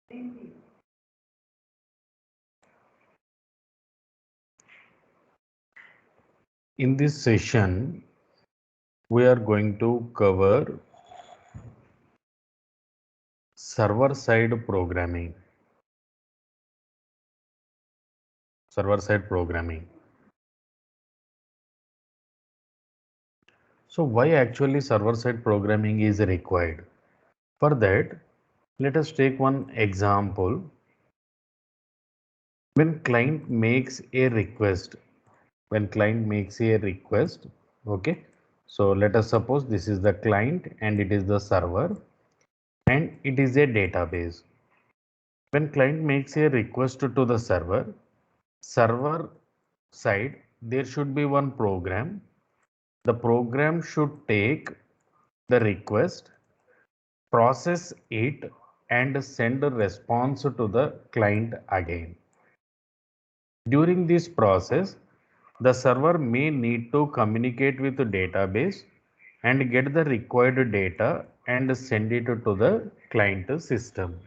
In this session, we are going to cover server-side programming. Server-side programming. So why actually server-side programming is required? For that, let us take one example. When client makes a request, okay. So let us suppose this is the client and it is the server and it is a database. When client makes a request to the server side, there should be one program. The program should take the request, process it, and send a response to the client again. During this process, the server may need to communicate with the database and get the required data and send it to the client system.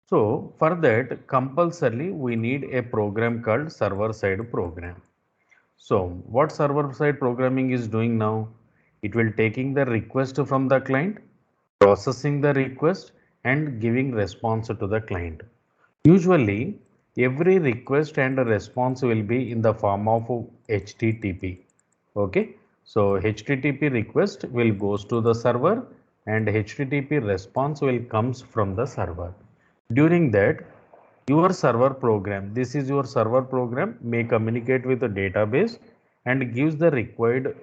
So for that, compulsorily we need a program called server-side program. So what server-side programming is doing now? It will taking the request from the client, processing the request and giving response to the client. Usually every request and response will be in the form of HTTP. Okay. So HTTP request will goes to the server and HTTP response will comes from the server. During that, your server program, this is your server program, may communicate with the database and gives the required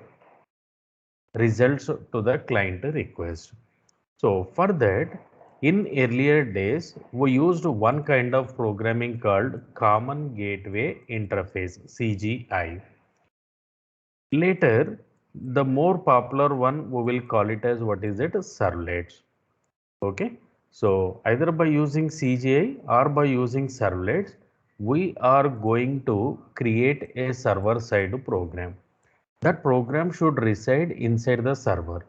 results to the client request. So for that, in earlier days, we used one kind of programming called Common Gateway Interface, CGI. Later, the more popular one, we will call it as what is it? Servlets. Okay. So either by using CGI or by using servlets, we are going to create a server side program. That program should reside inside the server.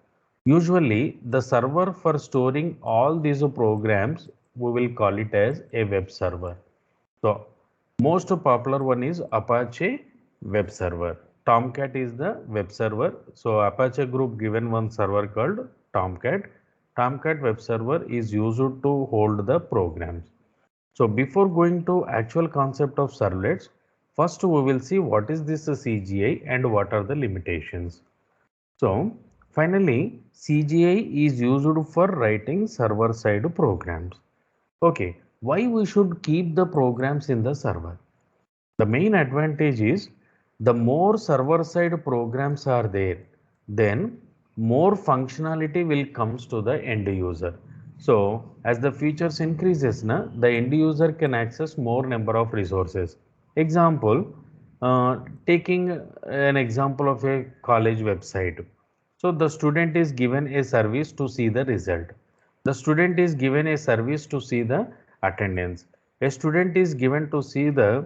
Usually the server for storing all these programs, we will call it as a web server. So most popular one is Apache web server. Tomcat is the web server. So Apache group given one server called Tomcat. Tomcat web server is used to hold the programs. So before going to actual concept of servlets, first we will see what is this CGI and what are the limitations. So finally, CGI is used for writing server side programs. Okay, why we should keep the programs in the server? The main advantage is the more server side programs are there, then more functionality will comes to the end user. So as the features increases, the end user can access more number of resources. Example, taking an example of a college website. So the student is given a service to see the result. The student is given a service to see the attendance. A student is given to see the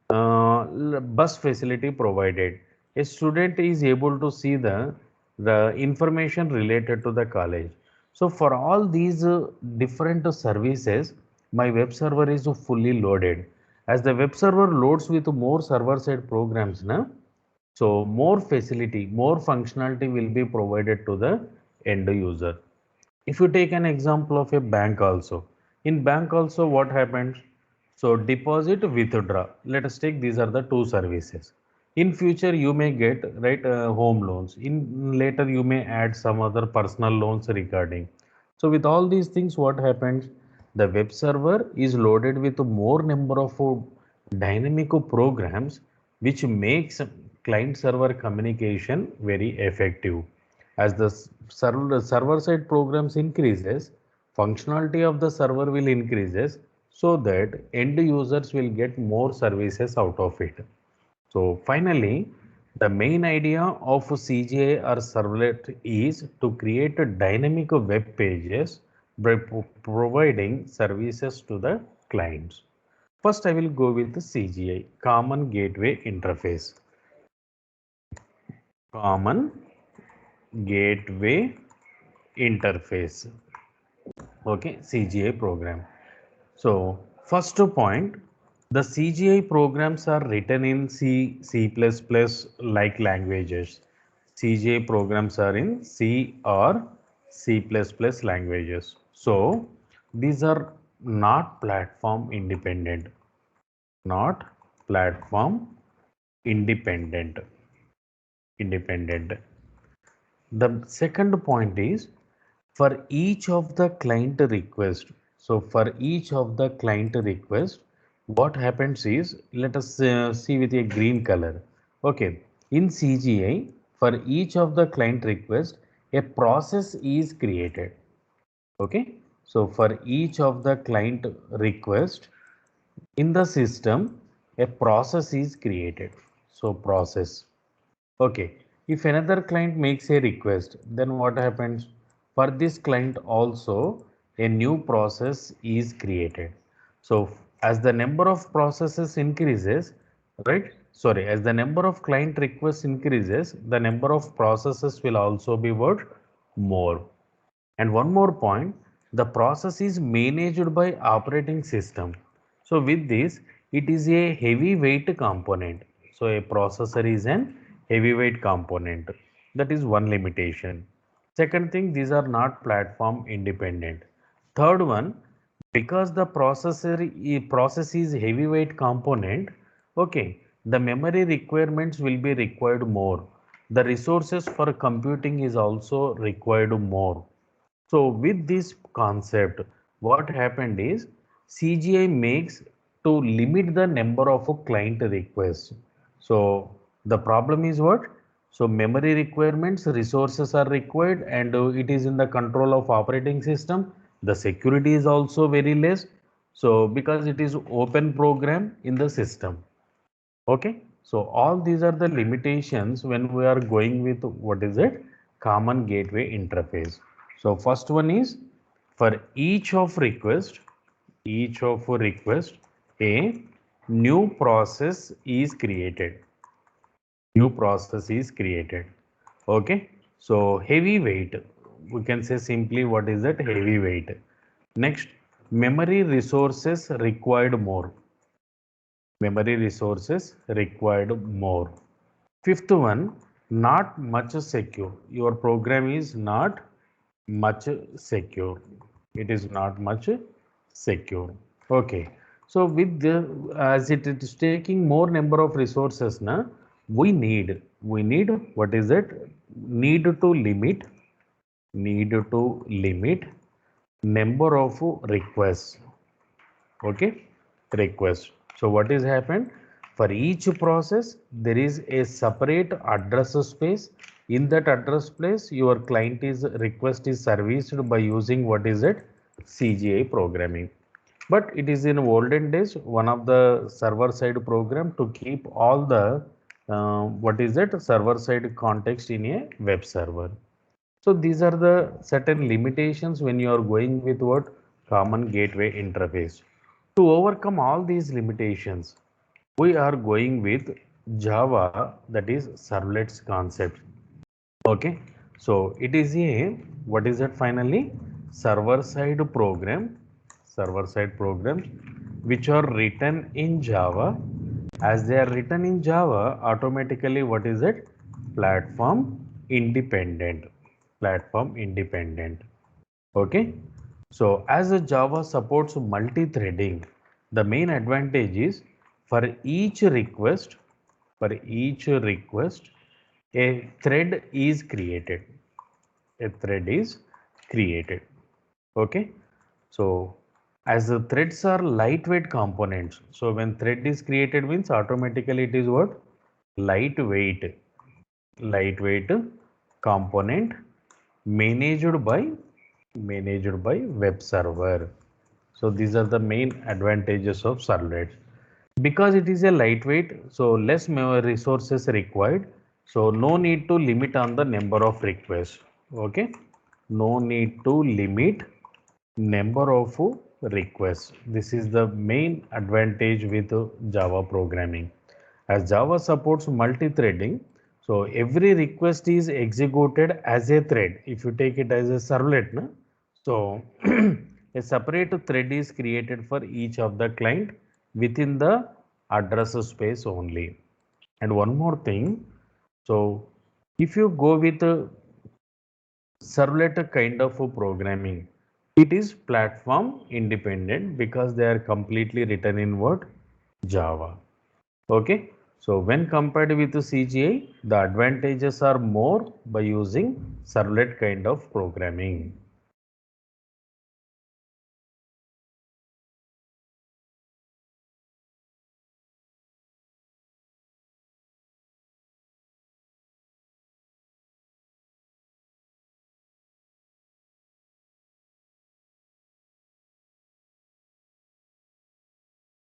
bus facility provided. A student is able to see the information related to the college. So for all these different services, my web server is fully loaded. As the web server loads with more server side programs, so more facility, more functionality will be provided to the end user. If you take an example of a bank also, in bank also what happens? So deposit, withdraw. Let us take these are the two services. In future you may get right home loans. In later you may add some other personal loans regarding. So with all these things, what happens? The web server is loaded with more number of dynamic programs, which makes client server communication very effective. As the server side programs increases, functionality of the server will increases so that end users will get more services out of it. So finally, the main idea of CGI or servlet is to create a dynamic web pages by providing services to the clients. First, I will go with the CGI, Common Gateway Interface. Common Gateway Interface. Okay, CGI program. So first point, the CGI programs are written in C, C++ like languages. CGI programs are in C or C++ languages. So these are not platform independent, not platform independent, independent. The second point is for each of the client request. So for each of the client request, what happens is, let us see with a green color. Okay, in CGI, for each of the client request, a process is created. Okay, so for each of the client request in the system, a process is created. So process. Okay, if another client makes a request, then what happens? For this client also, a new process is created. So as the number of processes increases, right? Sorry, as the number of client requests increases, the number of processes will also be what? More. And one more point, the process is managed by operating system. So with this, it is a heavyweight component. So a processor is an heavyweight component. That is one limitation. Second thing, these are not platform independent. Third one, because the process is heavyweight component, okay, the memory requirements will be required more. The resources for computing is also required more. So with this concept, what happened is CGI makes to limit the number of client requests. So the problem is what? So memory requirements, resources are required, and it is in the control of operating system. The security is also very less. So because it is open program in the system. Okay, so all these are the limitations when we are going with what is it? Common gateway interface. So first one is for each of request, a new process is created. New process is created. Okay, so heavyweight, we can say simply what is that? Heavyweight. Next, memory resources required more. Memory resources required more. Fifth one, not much secure. Your program is not much secure. It is not much secure. Okay. So with the, as it is taking more number of resources, na, we need what is it? Need to limit number of requests. Okay, request. So what is happened? For each process there is a separate address space. In that address space your client is request is serviced by using what is it? CGI programming. But it is in olden days one of the server side program to keep all the what is it? Server side context in a web server. So these are the certain limitations when you are going with what? Common gateway interface. To overcome all these limitations, we are going with Java, that is servlets concept. Okay, so it is a, what is that finally? Server side programs which are written in Java. As they are written in Java, automatically what is it? Platform independent. Platform independent. Okay, so as a Java supports multi-threading, the main advantage is for each request, for each request, a thread is created. A thread is created. Okay, so as the threads are lightweight components, so when thread is created means automatically it is what? Lightweight. Lightweight component managed by web server. So these are the main advantages of servlets. Because it is a lightweight, so less memory resources required. So no need to limit on the number of requests. Okay, no need to limit number of requests. This is the main advantage with Java programming. As Java supports multi-threading, so every request is executed as a thread. If you take it as a servlet, no? So a separate thread is created for each of the client within the address space only. And one more thing, so if you go with a servlet kind of a programming, it is platform independent because they are completely written in what? Java. Okay. So when compared with the CGI, the advantages are more by using servlet kind of programming.